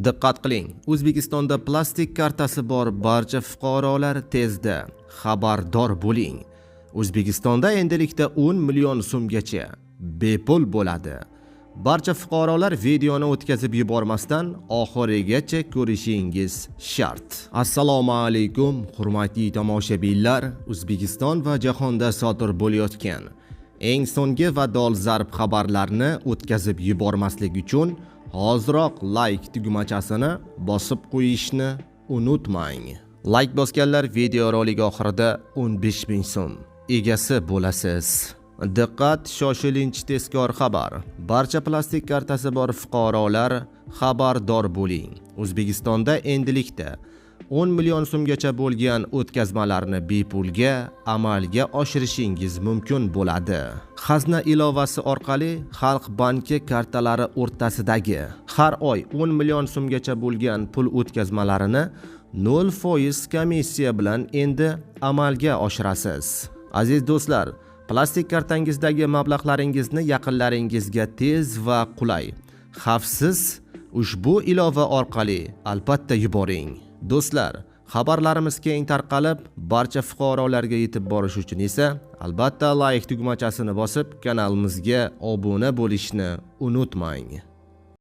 Diqqat qiling, O'zbekistonda plastik kartasi bor barcha fuqarolar tezda xabardor bo'ling. O'zbekistonda endilikda 10 million so'mgacha bepul bo'ladi. Barcha fuqarolar videoni o'tkazib yubormasdan oxirigacha ko'rishingiz shart. Assalomu alaykum, hurmatli tomoshabinlar. O'zbekiston va jahonda sodir bo'layotgan eng so'nggi va dolzarb xabarlarni o'tkazib yubormaslik uchun hoziroq like tugmachasini bosib qo'yishni unutmang. Like bosganlar videorolik oxirida 15 ming so'm egasi bo'lasiz. Diqqat, shoshilinch tezkor xabar. Barcha plastik kartasi bor fuqarolar xabardor bo'ling. O'zbekistonda endilikda 10 million so'mgacha bo'lgan o'tkazmalarni bepulga amalga oshirishingiz mumkin bo'ladi. Xazna ilovasi orqali Xalq banki kartalari o'rtasidagi har oy 10 million so'mgacha bo'lgan pul o'tkazmalarini 0% komissiya bilan endi amalga oshirasiz. Aziz do'stlar, plastik kartangizdagi mablag'laringizni yaqinlaringizga tez va qulay, xavfsiz ushbu ilova orqali albatta yuboring. Do'stlar, xabarlarimiz keng tarqalib, barcha fuqarolarga yetib borish uchun esa albatta like tugmachasini bosib, kanalimizga obuna bo'lishni unutmang.